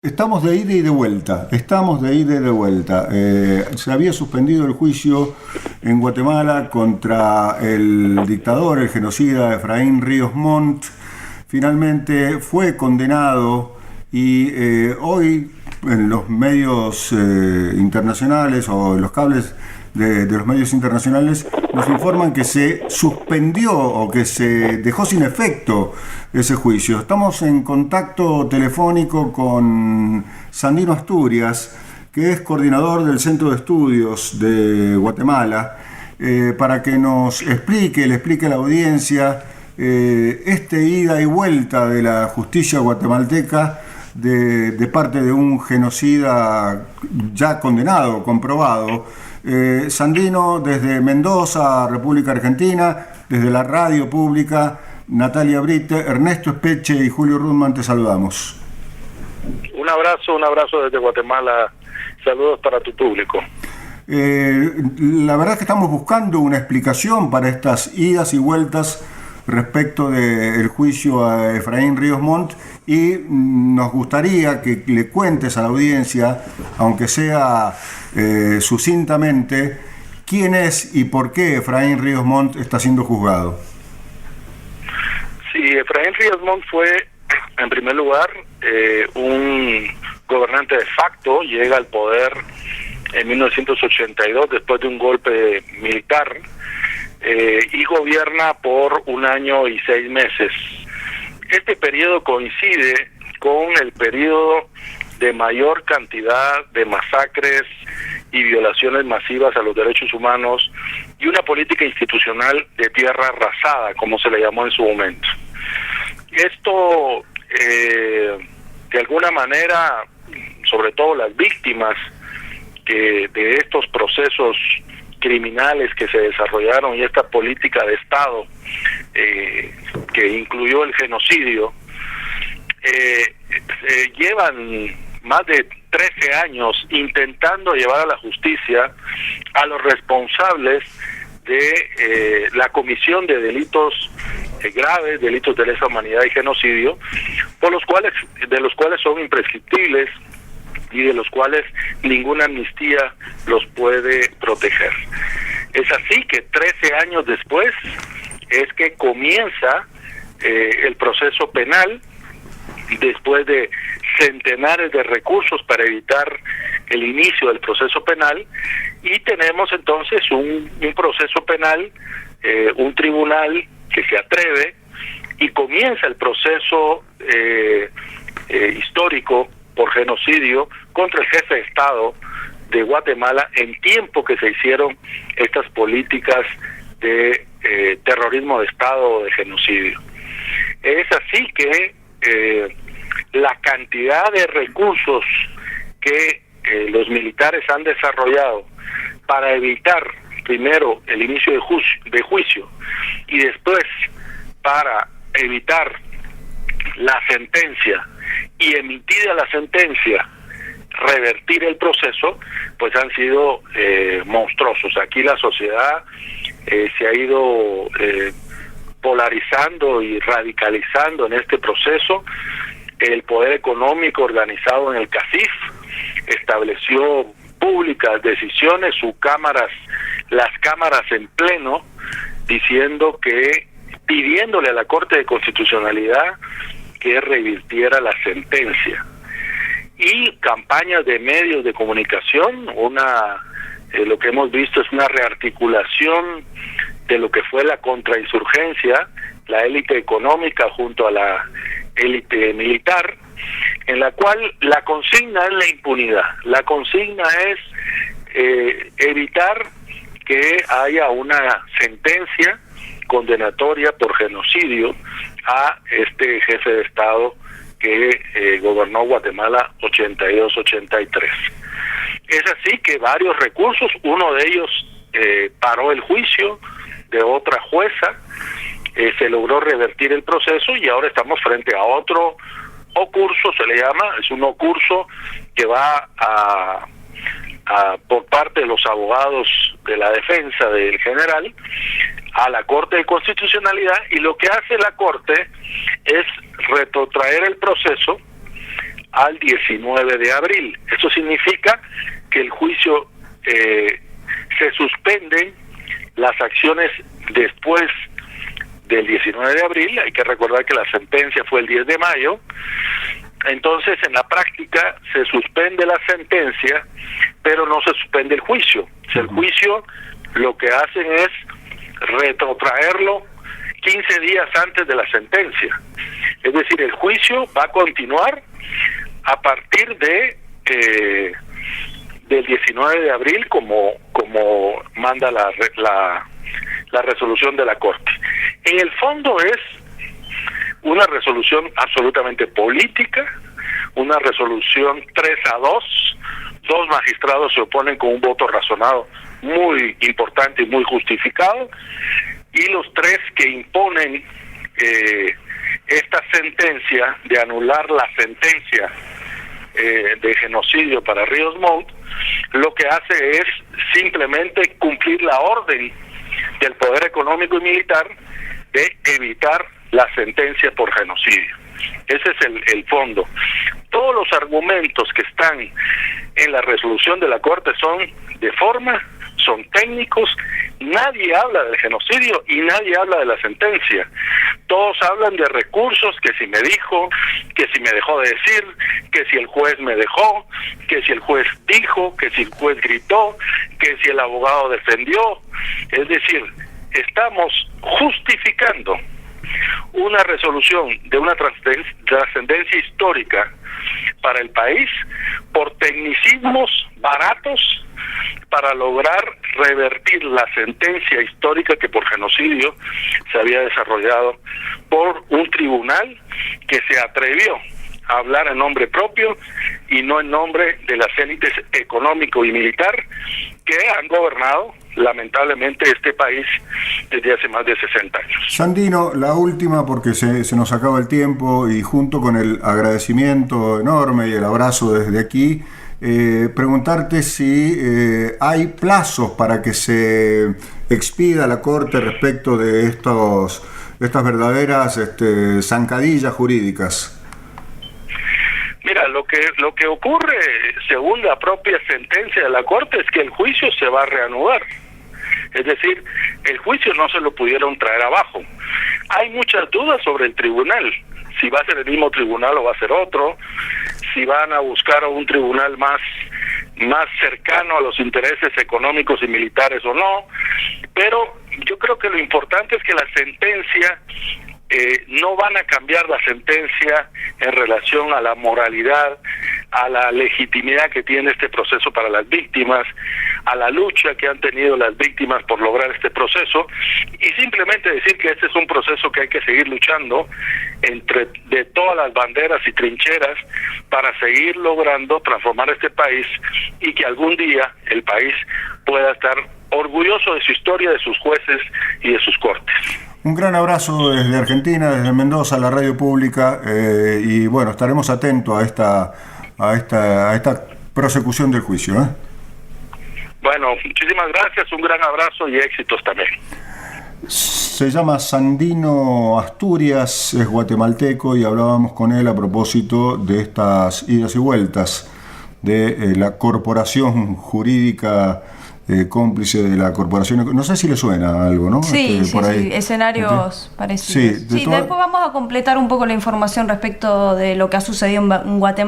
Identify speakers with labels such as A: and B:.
A: Estamos de ida y de vuelta, estamos de ida y de vuelta. Se había suspendido el juicio en Guatemala contra el dictador, el genocida Efraín Ríos Montt. Finalmente fue condenado y hoy en los medios internacionales o en los cables de los medios internacionales nos informan que se suspendió o que se dejó sin efecto ese juicio. Estamos en contacto telefónico con Sandino Asturias, que es coordinador del Centro de Estudios de Guatemala, para que nos explique, le explique a la audiencia este ida y vuelta de la justicia guatemalteca de parte de un genocida ya condenado, comprobado. Sandino, desde Mendoza, República Argentina, desde la radio pública, Natalia Brite, Ernesto Espeche y Julio Rudman, te saludamos.
B: Un abrazo desde Guatemala. Saludos para tu público.
A: La verdad es que estamos buscando una explicación para estas idas y vueltas respecto del juicio a Efraín Ríos Montt y nos gustaría que le cuentes a la audiencia, aunque sea sucintamente, quién es y por qué Efraín Ríos Montt está siendo juzgado.
B: Sí, Efraín Ríos Montt fue, en primer lugar, un gobernante de facto, llega al poder en 1982 después de un golpe militar, y gobierna por 1 año y 6 meses. Este periodo coincide con el periodo de mayor cantidad de masacres y violaciones masivas a los derechos humanos y una política institucional de tierra arrasada, como se le llamó en su momento. Esto, de alguna manera, sobre todo las víctimas de estos procesos criminales que se desarrollaron y esta política de Estado que incluyó el genocidio, llevan más de 13 años intentando llevar a la justicia a los responsables de la comisión de delitos graves, delitos de lesa humanidad y genocidio, de los cuales son imprescriptibles y de los cuales ninguna amnistía los puede proteger. Es así que 13 años después es que comienza el proceso penal, después de centenares de recursos para evitar el inicio del proceso penal, y tenemos entonces un proceso penal, un tribunal que se atreve y comienza el proceso histórico por genocidio contra el jefe de Estado de Guatemala en tiempo que se hicieron estas políticas de terrorismo de Estado o de genocidio. Es así que la cantidad de recursos que los militares han desarrollado para evitar primero el inicio de juicio y después para evitar la sentencia y emitida la sentencia revertir el proceso, pues han sido monstruosos. Aquí la sociedad se ha ido polarizando y radicalizando en este proceso. El poder económico organizado en el CACIF estableció públicas decisiones, las cámaras en pleno, pidiéndole a la Corte de Constitucionalidad que revirtiera la sentencia. Y campañas de medios de comunicación, lo que hemos visto es una rearticulación de lo que fue la contrainsurgencia, la élite económica junto a la élite militar, en la cual la consigna es la impunidad. La consigna es evitar que haya una sentencia condenatoria por genocidio a este jefe de Estado que gobernó Guatemala 82-83. Es así que varios recursos, uno de ellos paró el juicio de otra jueza, se logró revertir el proceso y ahora estamos frente a otro ocurso, se le llama, es un ocurso que va por parte de los abogados de la defensa del general a la Corte de Constitucionalidad, y lo que hace la Corte es retrotraer el proceso al 19 de abril. Esto significa que el juicio se suspenden las acciones después del 19 de abril. Hay que recordar que la sentencia fue el 10 de mayo. Entonces, en la práctica, se suspende la sentencia, pero no se suspende el juicio. O sea, el juicio lo que hacen es retrotraerlo 15 días antes de la sentencia. Es decir, el juicio va a continuar a partir de del 19 de abril, como manda la resolución de la Corte. En el fondo es una resolución absolutamente política, una resolución 3-2, 2 magistrados se oponen con un voto razonado muy importante y muy justificado, y los 3 que imponen esta sentencia de anular la sentencia de genocidio para Ríos Montt, lo que hace es simplemente cumplir la orden del poder económico y militar de evitar la sentencia por genocidio. Ese es el fondo. Todos los argumentos que están en la resolución de la Corte son de forma, son técnicos. Nadie habla del genocidio y nadie habla de la sentencia. Todos hablan de recursos, que si me dijo, que si me dejó de decir, que si el juez me dejó, que si el juez dijo, que si el juez gritó, que si el abogado defendió. Es decir, estamos justificando una resolución de una trascendencia histórica para el país por tecnicismos baratos para lograr revertir la sentencia histórica que por genocidio se había desarrollado por un tribunal que se atrevió a hablar en nombre propio y no en nombre de las élites económico y militar que han gobernado lamentablemente este país desde hace más de 60 años.
A: Sandino, la última, porque se nos acaba el tiempo, y junto con el agradecimiento enorme y el abrazo desde aquí, preguntarte si hay plazos para que se expida la Corte respecto de estas verdaderas zancadillas jurídicas.
B: Mira, lo que ocurre, según la propia sentencia de la Corte, es que el juicio se va a reanudar. Es decir, el juicio no se lo pudieron traer abajo. Hay muchas dudas sobre el tribunal, si va a ser el mismo tribunal o va a ser otro, si van a buscar un tribunal más cercano a los intereses económicos y militares o no, pero yo creo que lo importante es que la sentencia no van a cambiar la sentencia en relación a la moralidad, a la legitimidad que tiene este proceso para las víctimas, a la lucha que han tenido las víctimas por lograr este proceso, y simplemente decir que este es un proceso que hay que seguir luchando de todas las banderas y trincheras para seguir logrando transformar este país y que algún día el país pueda estar orgulloso de su historia, de sus jueces y de sus cortes.
A: Un gran abrazo desde Argentina, desde Mendoza, la radio pública, y bueno, estaremos atentos a esta prosecución del juicio.
B: Bueno, muchísimas gracias, un gran abrazo y éxitos también.
A: Se llama Sandino Asturias, es guatemalteco, y hablábamos con él a propósito de estas idas y vueltas de la corporación jurídica cómplice de la corporación. No sé si le suena algo, ¿no?
C: Sí,
A: por ahí.
C: Sí, escenarios parecidos. Sí, después vamos a completar un poco la información respecto de lo que ha sucedido en Guatemala.